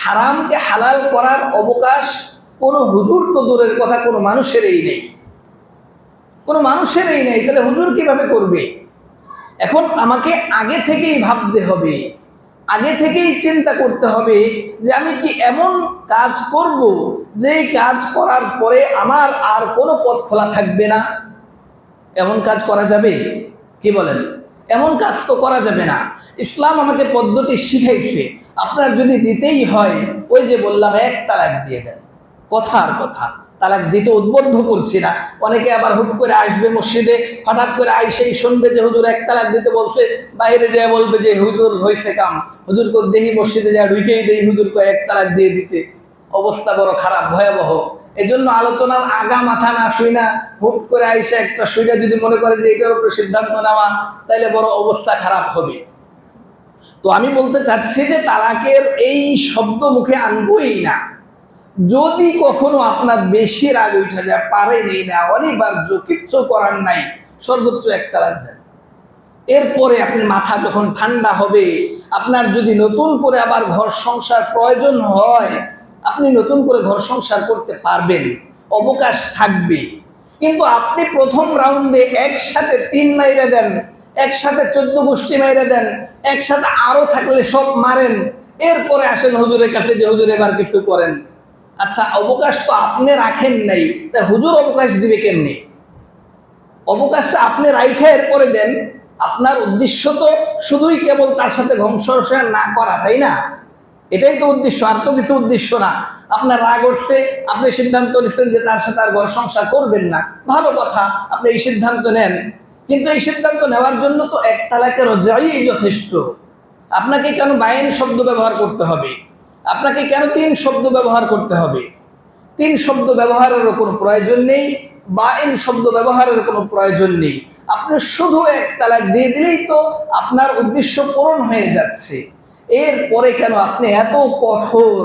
হারামকে হালাল করার অবকাশ কোনো হুজুর তো দূরের কথা, কোনো মানুষেরই নেই, কোনো মানুষেরই নেই। তাহলে হুজুর কিভাবে করবে? এখন আমাকে আগে থেকেই ভাবতে হবে, আগে থেকেই চিন্তা করতে হবে যে আমি কি এমন কাজ করব যে কাজ করার পরে আমার আর কোনো পথ খোলা থাকবে না। এমন কাজ করা যাবে? কি বলেন? এমন কাজ তো করা যাবে না। ইসলাম আমাকে পদ্ধতি শিখাইছে, আপনার যদি দিতেই হয়, ওই যে বললাম এক তালাক দিয়ে দেন, কথার কথা। তালাক দিতে উদ্বুদ্ধ করছি না। অনেকে আবার হুট করে আসবে মসজিদে, হঠাৎ করে আইসেই শুনবে যে হুজুর এক তালাক দিতে বলছে, বাইরে যেয়ে বলবে যে হুজুর হয়েছে কাম, হুজুর কো দেহি মসজিদে যা ঢুকেই দেই হুজুর কো এক তালাক দিয়ে দিতে। অবস্থা বড় খারাপ, ভয়াবহ। এজন্য আলোচনার আগা মাথা না শুই না হুট করে আইসা একটা শুইটা যদি মনে করে যে এটার উপরে সিদ্ধান্ত নেওয়া, তাইলে বড় অবস্থা খারাপ হবে। তো আমি বলতে চাচ্ছি যে তালাকের এই শব্দ মুখে আনবই না। যদি কখনো আপনার বেশি রাগ উঠে যায়, পারেনই না, অনিবার্য, কিচ্ছু করার নাই, সর্বোচ্চ এক তালাক দেন। এরপরে আপনি মাথা যখন ঠান্ডা হবে, আপনার যদি নতুন করে আবার ঘর সংসার প্রয়োজন হয়, আপনি নতুন করে ঘর সংসার করতে পারবেন, অবকাশ থাকবে। কিন্তু আপনি প্রথম রাউন্ডে একসাথে 3 মাইরে দেন, একসাথে 14 গোষ্ঠী মাইরে দেন, একসাথে আরো থাকলে সব মারেন, এরপরে আসেন হুজুরের কাছে যে হুজুর এবার কিছু করেন। আচ্ছা, অবকাশ তো আপনি রাখেন নাই, তা হুজুর অবকাশ দিবে কেমনি? অবকাশটা আপনি রাইখা এরপরে দেন। আপনার উদ্দেশ্য তো শুধুই কেবল তার সাথে সংসার না করা, তাই না? এটাই তো উদ্দেশ্য, আর তো কিছু উদ্দেশ্য না। আপনার রাগ উঠছে, আপনি সিদ্ধান্ত নিচ্ছেন যে তার সাথে আর ঘর সংসার করবেন না, ভালো কথা, আপনি এই সিদ্ধান্ত নেন। কিন্তু এই সিদ্ধান্ত নেওয়ার জন্য তো এক তালাকের রজাই যথেষ্ট। আপনাকে কেন বাইন শব্দ ব্যবহার করতে হবে? আপনাকে কেন 3 শব্দ ব্যবহার করতে হবে? 3 শব্দ ব্যবহারেরও কোনো প্রয়োজন নেই, বাইন শব্দ ব্যবহারের কোনো প্রয়োজন নেই। আপনি শুধু এক তালাক দিয়ে দিলেই তো আপনার উদ্দেশ্য পূরণ হয়ে যাচ্ছে। এরপরে কেন আপনি এত কঠোর,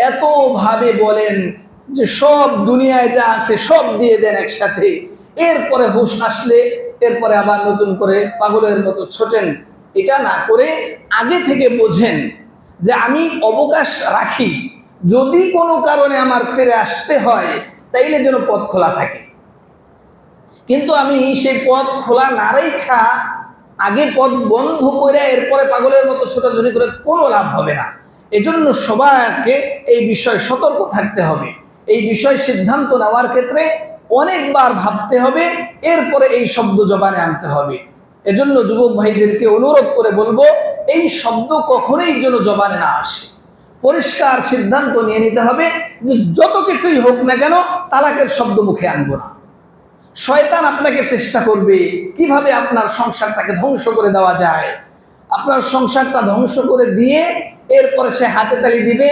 এত ভাবে বলেন যে সব দুনিয়ায় যা আছে সব দিয়ে দেন একসাথে, এরপরে হুঁশ আসলে এরপরে আবার নতুন করে পাগলের মতো ছোটেন? এটা না করে আগে থেকে বোঝেন যে আমি অবকাশ রাখি, যদি কোনো কারণে আমার ফিরে আসতে হয় তাইলে যেন পথ খোলা থাকে। কিন্তু আমি সেই পথ খোলা না রেখা আগে পথ বন্ধ করে এরপরে পাগলের মতো ছোটাছুটি করে কোনো লাভ হবে না। এজন্য সবাইকে এই বিষয়ে সতর্ক থাকতে হবে। এই বিষয় সিদ্ধান্ত নেওয়ার ক্ষেত্রে অনেকবার ভাবতে হবে, এরপরে এই শব্দ জবানে আনতে হবে। এজন্য যুবক ভাইদেরকে অনুরোধ করে বলবো, এই শব্দ কখনোই যেন জবানে না আসে। পরিষ্কার সিদ্ধান্ত নিয়ে নিতে হবে যে যত কিছুই হোক না কেন তালাকের শব্দ মুখে আনবো না। শয়তান আপনাকে চেষ্টা করবে কিভাবে আপনার সংসারটাকে ধ্বংস করে দেওয়া যায়। আপনার সংসারটা ধ্বংস করে দিয়ে এরপরে সে হাতে তালি দিবে,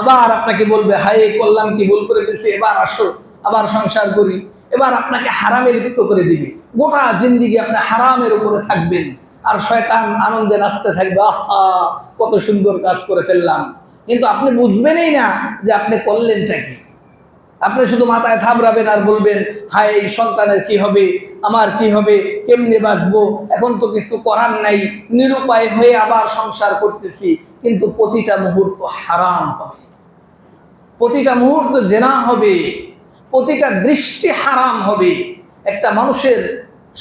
আবার আপনাকে বলবে হায় করলাম কি, ভুল করে দিয়েছি, এবার আসো আবার সংসার করি। এবার আপনাকে হারামে লিপ্ত করে দিবে, গোটা জিন্দিগি আপনি হারামের উপরে থাকবেন। আর শয়তান আনন্দে নাচতে থাকবে, আহা কত সুন্দর কাজ করে ফেললাম। কিন্তু আপনি বুঝবেনই না যে আপনি করলেনটা কি। আপনি শুধু মাথায় থাবড়াবেন আর বলবেন হায় এই সন্তানের কি হবে, আমার কি হবে, কেমনে বাঁচবো, এখন তো কিছু করার নাই, নিরুপায় হয়ে আবার সংসার করতেছি। কিন্তু প্রতিটা মুহূর্ত হারাম হবে, প্রতিটা মুহূর্ত জেনা হবে, প্রতিটা দৃষ্টি হারাম হবে। একটা মানুষের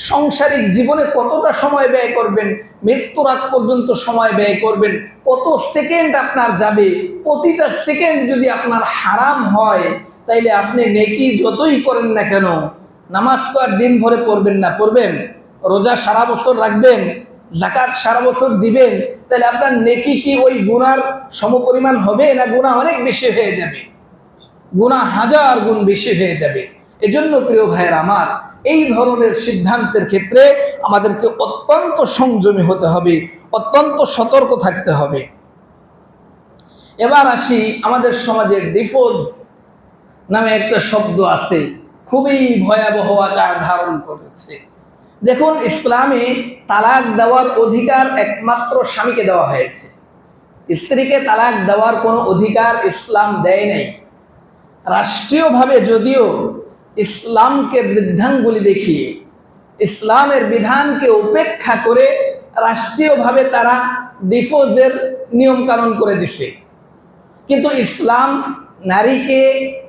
সাংসারিক জীবনে কতটা সময় ব্যয় করবেন, মৃত্যুর আগ পর্যন্ত সময় ব্যয় করবেন, কত সেকেন্ড আপনার যাবে, প্রতিটা সেকেন্ড যদি আপনার হারাম হয় তাইলে আপনি নেকি যতই করেন না কেন, নামাজ তো আর দিন ভরে পড়বেন না, পড়বেন, রোজা সারা বছর রাখবেন, যাকাত সারা বছর দিবেন, তাহলে আপনার নেকি কি ওই গুনার সমপরিমাণ হবে না গুনাহ অনেক বেশি হয়ে যাবে? গুনাহ হাজার গুণ বেশি হয়ে যাবে। এজন্য প্রিয় ভাইয়ের আমার, এই ধরনের সিদ্ধান্তের ক্ষেত্রে আমাদেরকে অত্যন্ত সংযমী হতে হবে, অত্যন্ত সতর্ক থাকতে হবে। এবার আসি, আমাদের সমাজে ডিভোর্স নামে একটা শব্দ আছে, খুবই ভয়াবহ আকার ধারণ করেছে। দেখুন, ইসলামে তালাক দেওয়ার অধিকার একমাত্র স্বামীকে দেওয়া হয়েছে। স্ত্রীকে তালাক দেওয়ার কোনো অধিকার ইসলাম দেয় নাই। রাষ্ট্রীয়ভাবে যদিও ইসলামকে বৃদ্ধাঙ্গুলি দেখিয়ে, ইসলামের বিধানকে উপেক্ষা করে রাষ্ট্রীয়ভাবে তারা ডিভোর্সের নিয়ম কানুন করে দিছে, কিন্তু ইসলাম নারীকে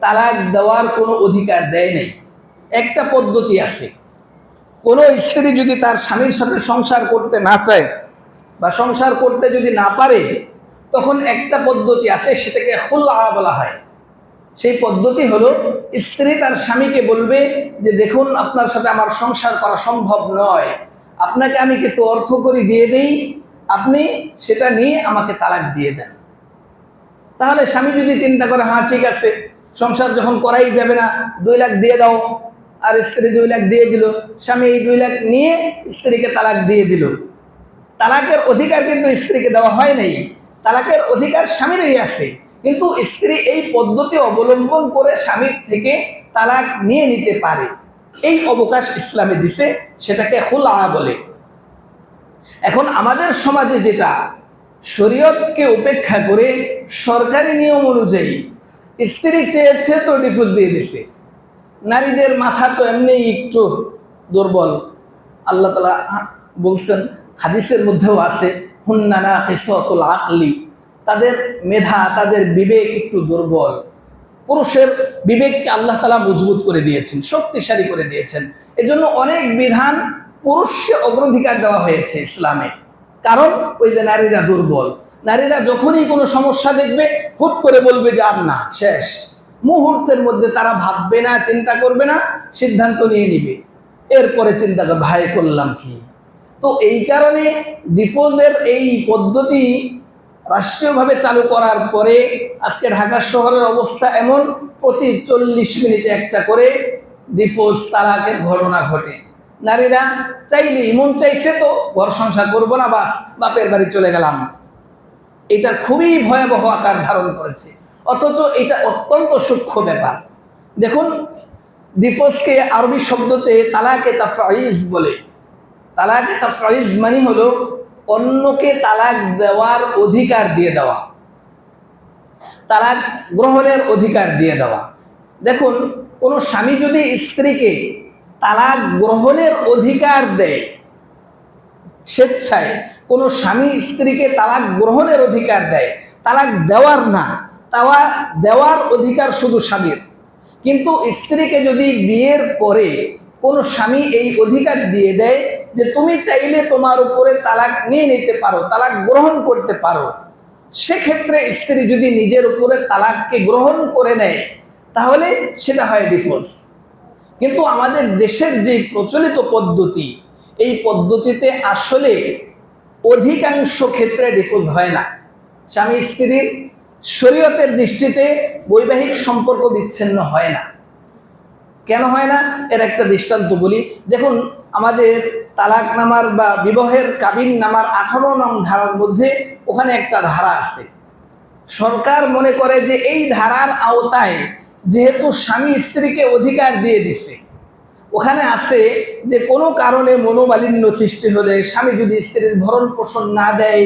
তালাক দেওয়ার কোনো অধিকার দেয় নাই। একটা পদ্ধতি আছে, কোনো স্ত্রী যদি তার স্বামীর সাথে সংসার করতে না চায় বা সংসার করতে যদি না পারে, তখন একটা পদ্ধতি আছে, সেটাকে খুলআ বলা হয়। সেই পদ্ধতি হলো, স্ত্রী তার স্বামীকে বলবে যে দেখুন আপনার সাথে আমার সংসার করা সম্ভব নয়, আপনাকে আমি কিছু অর্থ করে দিয়ে দেই, আপনি সেটা নিয়ে আমাকে তালাক দিয়ে দেন। তাহলে স্বামী যদি চিন্তা করে হ্যাঁ ঠিক আছে, সংসার যখন করাই যাবে না, 2 লাখ দিয়ে দাও, আর স্ত্রী 2 লাখ দিয়ে দিল, স্বামী এই 2 লাখ নিয়ে স্ত্রীকে তালাক দিয়ে দিল। তালাকের অধিকার কিন্তু স্ত্রীকে দেওয়া হয় নাই, তালাকের অধিকার স্বামীরই আছে। কিন্তু স্ত্রী এই পদ্ধতি অবলম্বন করে স্বামীর থেকে তালাক নিয়ে নিতে পারে, এই অবকাশ ইসলামে দিছে, সেটাকে খুলআ বলে। এখন আমাদের সমাজে যেটা, শরীয়তকে উপেক্ষা করে সরকারি নিয়ম অনুযায়ী স্ত্রী চেয়েছে তো ডিভোর্স দিয়ে দিছে। নারীদের মাথা তো এমনি একটু দুর্বল, আল্লাহ তাআলা বলছেন, হাদিসের মধ্যেও আছে, হুন্না নাকিসাতুল আকলি, তাদের মেধা, তাদের বিবেক একটু দুর্বল। পুরুষের বিবেককে আল্লাহ তাআলা মজবুত করে দিয়েছেন, শক্তিশালী করে দিয়েছেন। এজন্য অনেক বিধান পুরুষকে অগ্রাধিকার দেওয়া হয়েছে ইসলামে। কারণ ওই যে নারীরা দুর্বল, নারীরা যখনই কোনো সমস্যা দেখবে হুট করে বলবে যে আর না, শেষ। মুহূর্তের মধ্যে তারা ভাববে না, চিন্তা করবে না, সিদ্ধান্ত নিয়ে নিবে, এরপরে চিন্তা করবে ভাই করলাম কি। তো এই কারণে ডিভোর্সের এই পদ্ধতি রাষ্ট্রীয়ভাবে চালু করার পরে আজকে ঢাকা শহরের অবস্থা এমন, প্রতি 40 মিনিটে একটা করে ডিভোর্স, তালাকের ঘটনা ঘটে। নারীরা চাইলেই, মন চাইছে তো ঘর সংসার করবো না, বাস বাপের বাড়ি চলে গেলাম। এটা খুবই ভয়াবহ আকার ধারণ করেছে, অথচ এটা অত্যন্ত সূক্ষ্ম ব্যাপার। দেখুন, ডিভোর্সকে আরবি শব্দতে তালাকে তাফঈজ বলে। তালাকে তাফঈজ মানে হলো অন্যকে তালাক দেওয়ার অধিকার দিয়ে দেওয়া, তালাক গ্রহণের অধিকার দিয়ে দেওয়া। দেখুন, কোনো স্বামী যদি স্ত্রীকে তালাক গ্রহণের অধিকার দেয় স্বেচ্ছায়, কোনো স্বামী স্ত্রীকে তালাক গ্রহণের অধিকার দেয়, তালাক দেওয়ার না, দেওয়ার অধিকার শুধু স্বামীর। কিন্তু স্ত্রীকে যদি বিয়ের পরে কোনো স্বামী এই অধিকার দিয়ে দেয় যে তুমি চাইলে তোমার উপরে তালাক নিয়ে নিতে পারো, তালাক গ্রহণ করতে পারো, সেক্ষেত্রে স্ত্রী যদি নিজের উপরে তালাককে গ্রহণ করে নেয় তাহলে সেটা হয় ডিভোর্স। কিন্তু আমাদের দেশের যে প্রচলিত পদ্ধতি, এই পদ্ধতিতে আসলে অধিকাংশ ক্ষেত্রে ডিভোর্স হয় না। স্বামী স্ত্রীর শরীয়তের দৃষ্টিতে বৈবাহিক সম্পর্ক বিচ্ছিন্ন হয় না। কেন হয় না, এর একটা দৃষ্টান্ত বলি। দেখুন, আমাদের তালাকনামার বা বিবাহের কাবিন নামার 18 নং ধারার মধ্যে ওখানে একটা ধারা আছে। সরকার মনে করে যে এই ধারার আওতায় যেহেতু স্বামী স্ত্রীকে অধিকার দিয়ে দিচ্ছে, ওখানে আছে যে কোনো কারণে মনোমালিন্য সৃষ্টি হলে, স্বামী যদি স্ত্রীর ভরণ পোষণ না দেয়,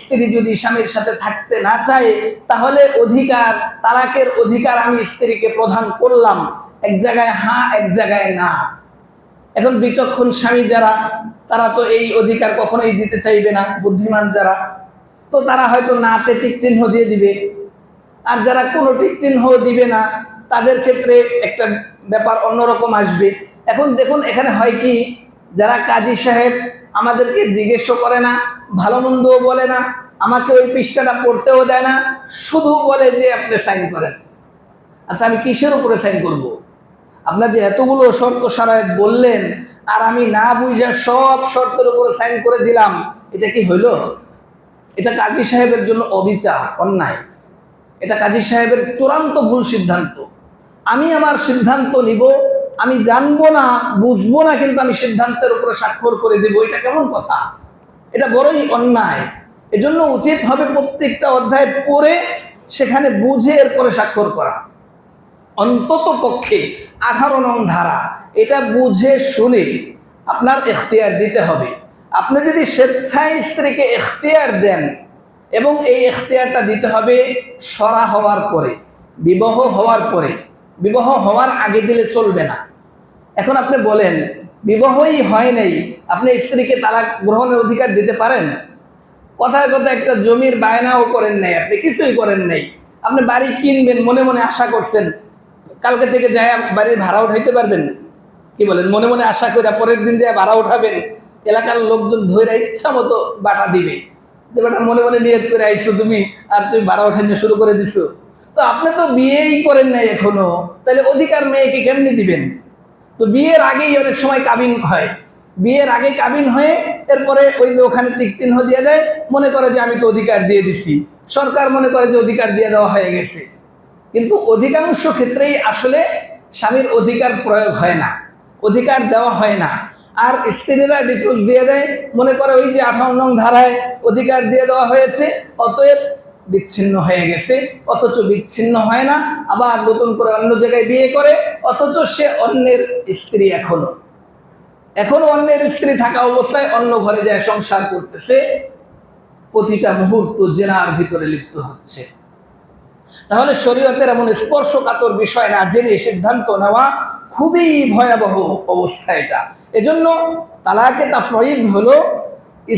স্ত্রী যদি স্বামীর সাথে থাকতে না চায়, তাহলে অধিকার, তালাকের অধিকার আমি স্ত্রীকে প্রদান করলাম। এক জায়গায় হ্যাঁ, এক জায়গায় না। এখন বিচক্ষণ স্বামী যারা, তারা তো এই অধিকার কখনোই দিতে চাইবে না। বুদ্ধিমান যারা, তো তারা হয়তো নাতে টিক চিহ্ন দিয়ে দিবে। আর যারা কোনো টিক চিহ্ন দিবে না, তাদের ক্ষেত্রে একটা ব্যাপার অন্যরকম আসবে। এখন দেখুন, এখানে হয় কি, যারা কাজী সাহেব আমাদেরকে জিজ্ঞেসও করে না, ভালো মন্দও বলে না, আমাকে ওই পৃষ্ঠাটা পড়তেও দেয় না, শুধু বলে যে আপনি সাইন করেন। আচ্ছা, আমি কিসের উপরে সাইন করব? আপনার যে এতগুলো শর্ত শারায়েত বললেন, আর আমি না বুঝা সব শর্তের উপরে সাইন করে দিলাম, এটা কি হইল? এটা কাজী সাহেবের জন্য অবিচার, অন্যায়। এটা কাজী সাহেবের চূড়ান্ত ভুল সিদ্ধান্ত। আমি আমার সিদ্ধান্ত নিব, আমি জানবো না, বুঝবো না, কিন্তু আমি সিদ্ধান্তের উপরে স্বাক্ষর করে দেব। এটা কেমন কথা? এটা বড়ই অন্যায়। এজন্য উচিত হবে প্রত্যেকটা অধ্যায় পড়ে সেখানে বুঝে এরপরে স্বাক্ষর করা। অন্তত পক্ষে 18 নং ধারা, এটা বুঝে শুনে আপনার এখতিয়ার দিতে হবে। আপনি যদি স্বেচ্ছায় স্ত্রীকে এখতিয়ার দেন, এবং এই এখতিয়ারটা দিতে হবে সরা হওয়ার পরে, বিবাহ হওয়ার পরে। বিবাহ হওয়ার আগে দিলে চলবে না। এখন আপনি বলেন, বিবাহই হয় নাই, আপনি স্ত্রীকে তালাক গ্রহণের অধিকার দিতে পারেন? কথায় কথায় একটা জমির বায়নাও করেন নাই, আপনি কিছুই করেন নাই। আপনি বাড়ি কিনবেন, মনে মনে আশা করছেন, কালকে থেকে যায় বাড়ির ভাড়া উঠাইতে পারবেন? কি বলেন? মনে মনে আশা করে পরের দিন যায় ভাড়া উঠাবেন, এলাকার লোকজন ধরে ইচ্ছা মতো বাটা দিবে যে বেটা মনে মনে নিয়ত করে আইছো তুমি, আর তুমি ভাড়া উঠাইতে শুরু করে দিছো। তো আপনি তো বিয়েই করেন নাই এখনো, তাহলে অধিকার মেয়েকে কেমনি দিবেন? তো বিয়ের আগেই অনেক সময় কাবিন হয়, বিয়ের আগে কাবিন হয়ে এরপরে ওই যে ওখানে টিক চিহ্ন দিয়ে দেয়, মনে করে যে আমি তো অধিকার দিয়ে দিচ্ছি, সরকার মনে করে যে অধিকার দিয়ে দেওয়া হয়ে গেছে। কিন্তু অধিকাংশ ক্ষেত্রেই আসলে স্বামীর অধিকার প্রয়োগ হয় না, অধিকার দেওয়া হয় না। আর স্ত্রীরা ডিভোর্স দিয়ে দেয়, মনে করে ওই যে 18 নং ধারায় অধিকার দিয়ে দেওয়া হয়েছে, অতএব বিচ্ছিন্ন হয়ে গেছে। অথচ বিচ্ছিন্ন হয় না, আবার নতুন করে অন্য জায়গায় বিয়ে করে, অথচ সে অন্যের স্ত্রী, এখনো অন্যের স্ত্রী থাকা অবস্থায় অন্য ঘরে যায় সংসার করতেছে, প্রতিটা মুহূর্ত জেনার ভিতরে লিপ্ত হচ্ছে। তাহলে শরীয়তের এমন স্পর্শকাতর বিষয় না জেনে সিদ্ধান্ত নেওয়া খুবই ভয়াবহ অবস্থা এটা। এজন্য তালাকে তাফঈজ হলো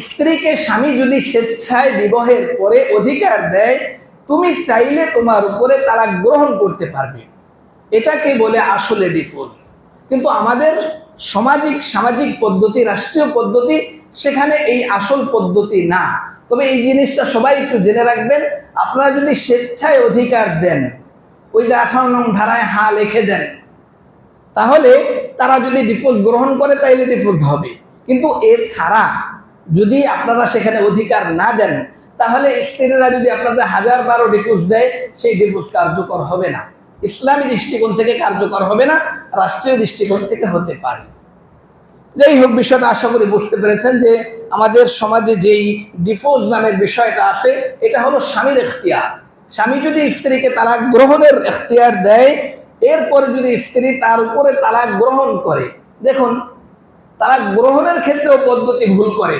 স্ত্রীকে স্বামী যদি স্বেচ্ছায় বিবাহের পরে অধিকার দেয়, তুমি চাইলে তোমার উপরে তালাক গ্রহণ করতে পারবে, এটাকে বলে আসলে ডিভোর্স। কিন্তু আমাদের সামাজিক পদ্ধতি, রাষ্ট্রীয় পদ্ধতি, সেখানে এই আসল পদ্ধতি না। তবে এই জিনিসটা সবাই একটু জেনে রাখবেন, আপনারা যদি স্বেচ্ছায় অধিকার দেন, ওই যে 18 নং ধারায় হ্যাঁ লিখে দেন, তাহলে তারা যদি ডিভোর্স গ্রহণ করে তাইলে ডিভোর্স হবে। কিন্তু এছাড়া যদি আপনারা সেখানে অধিকার না দেন, তাহলে স্ত্রীরা যদি আপনাদের 1012 ডিভোর্স দেয়, সেই ডিভোর্স কার্যকর হবে না। ইসলামী দৃষ্টিকোণ থেকে কার্যকর হবে না, রাষ্ট্রীয় দৃষ্টিকোণ থেকে হতে পারে। যাই হোক, বিষয়টা আশা করি বুঝতে পেরেছেন যে আমাদের সমাজে যেই ডিভোর্স নামের বিষয়টা আছে, এটা হলো স্বামীর এখতিয়ার। স্বামী যদি স্ত্রীকে তালাক গ্রহণের এখতিয়ার দেয়, এরপরে যদি স্ত্রী তার উপরে তালাক গ্রহণ করে, দেখুন তালাক গ্রহণের ক্ষেত্রেও পদ্ধতি ভুল করে।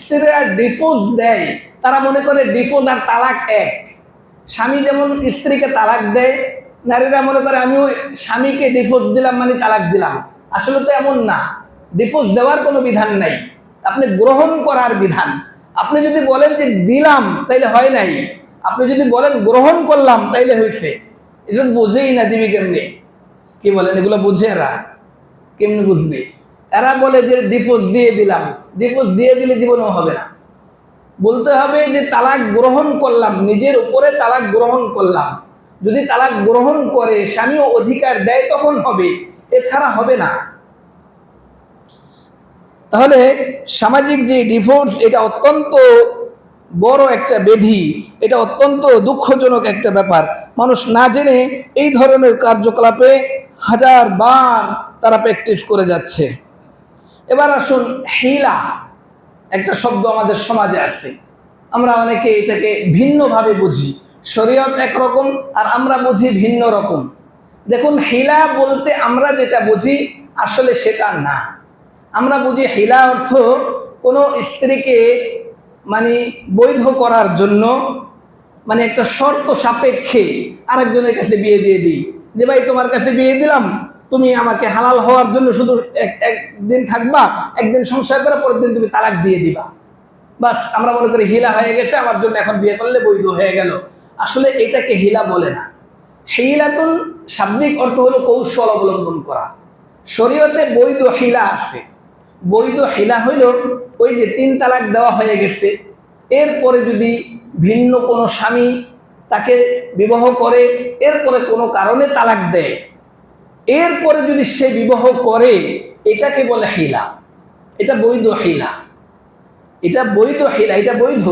স্ত্রীরা ডিভোর্স দেয়, তারা মনে করে ডিভোর্স আর তালাক এক। স্বামী যেমন স্ত্রীকে তালাক দেয়, নারীরা মনে করে আমিও স্বামীকে ডিভোর্স দিলাম মানে তালাক দিলাম। আসলে তো এমন না, ডিভোর্স দেওয়ার কোনো বিধান নাই, আপনি গ্রহণ করার বিধান। আপনি যদি বলেন যে দিলাম তাইলে হয় নাই, আপনি যদি বলেন গ্রহণ করলাম তাইলে হয়েছে। এটা বোঝেই না, দিবি কেমনি? কি বলেন, এগুলো বুঝে এরা কেমনি বুঝবে? এরা বলে যে ডিভোর্স দিয়ে দিলাম, ডিভোর্স দিয়ে দিলে জীবনেও হবে না। বলতে হবে যে তালাক গ্রহণ করলাম, নিজের উপরে তালাক গ্রহণ করলাম। যদি তালাক গ্রহণ করে স্বামীও অধিকার দেয় তখন হবে, এছাড়া হবে না। তাহলে সামাজিক যে ডিভোর্স, এটা অত্যন্ত বড় একটা ব্যাধি, এটা অত্যন্ত দুঃখজনক একটা ব্যাপার। মানুষ না জেনে এই ধরনের কার্যকলাপে হাজারবার তারা প্র্যাকটিস করে যাচ্ছে। এবার আসুন, হিলা একটা শব্দ আমাদের সমাজে আছে, আমরা অনেকে এটাকে ভিন্নভাবে বুঝি। শরীয়ত একরকম আর আমরা বুঝি ভিন্ন রকম। দেখুন, হিলা বলতে আমরা যেটা বুঝি আসলে সেটা না। আমরা বুঝি হিলা অর্থ কোনো স্ত্রীকে মানে বৈধ করার জন্য, মানে একটা শর্ত সাপেক্ষে আরেকজনের কাছে বিয়ে দিয়ে দিই, যে ভাই তোমার কাছে বিয়ে দিলাম, তুমি আমাকে হালাল হওয়ার জন্য শুধু একদিন থাকবা, একদিন সংসার করে পরের দিন তুমি তালাক দিয়ে দিবা। বাস, আমরা মনে করি হিলা হয়ে গেছে, আমার জন্য এখন বিয়ে করলে বৈধ হয়ে গেল। আসলে এটাকে হিলা বলে না। হিলাতুন শাব্দিক অর্থ হলো কৌশল অবলম্বন করা। শরীয়তে বৈধ হিলা আছে। বৈধ হিলা হইল ওই যে 3 তালাক দেওয়া হয়ে গেছে, এরপরে যদি ভিন্ন কোনো স্বামী তাকে বিবাহ করে, এরপরে কোনো কারণে তালাক দেয়, এরপরে যদি সে বিবাহ করে, এটাকে বলে হিলা। এটা বৈধ হিলা, এটা বৈধ হিলা, এটা বৈধ।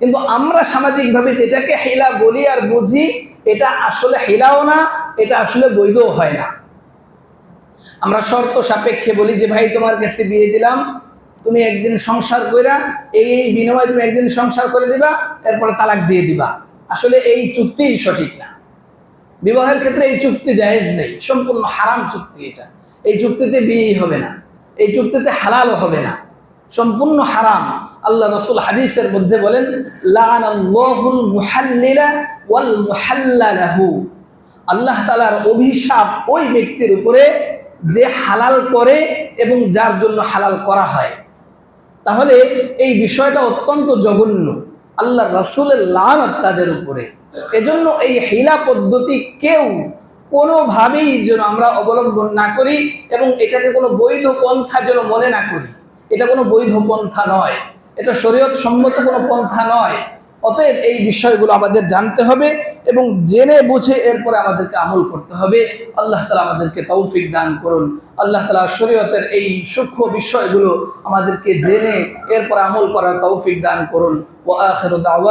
কিন্তু আমরা সামাজিকভাবে যেটাকে হিলা বলি আর বুঝি, এটা আসলে হিলাও না, এটা আসলে বৈধও হয় না। আমরা শর্ত সাপেক্ষে বলি যে ভাই তোমার কাছে বিয়ে দিলাম, তুমি একদিন সংসার কইরা এই বিনিময়ে তুমি একদিন সংসার করে দিবা, এরপরে তালাক দিয়ে দিবা। আসলে এই চুক্তিই সঠিক না। বিবাহের ক্ষেত্রে এই চুক্তি জায়েজ নেই, সম্পূর্ণ হারাম চুক্তি এটা। এই চুক্তিতে বিয়েই হবে না, এই চুক্তিতে হালালও হবে না, সম্পূর্ণ হারাম। আল্লাহ রাসূল হাদিসের মধ্যে বলেন, লাআনাল্লাহুল মুহাল্লিলা ওয়াল মুহাল্লা লাহু। আল্লাহ তাআলার অভিশাপ ওই ব্যক্তির উপরে যে হালাল করে এবং যার জন্য হালাল করা হয়। তাহলে এই বিষয়টা অত্যন্ত জঘন্য, আল্লাহ রাসূলের লানত তাদের উপরে। এজন্য এই হিলা পদ্ধতি কেউ কোনোভাবেই যেন আমরা অবলম্বন না করি, এবং এটাকে কোনো বৈধ পন্থা যেন মনে না করি। এটা কোনো বৈধ পন্থা নয়, এটা শরীয়ত সম্মত কোনো পন্থা নয়। অতএব এই বিষয়গুলো আমাদের জানতে হবে এবং জেনে বুঝে এরপরে আমাদেরকে আমল করতে হবে। আল্লাহ তাআলা আমাদেরকে তৌফিক দান করুন। আল্লাহ তাআলা শরীয়তের এই সূক্ষ্ম বিষয়গুলো আমাদেরকে জেনে এরপর আমল করার তৌফিক দান করুন। ওয়া আখিরু দাওয়া।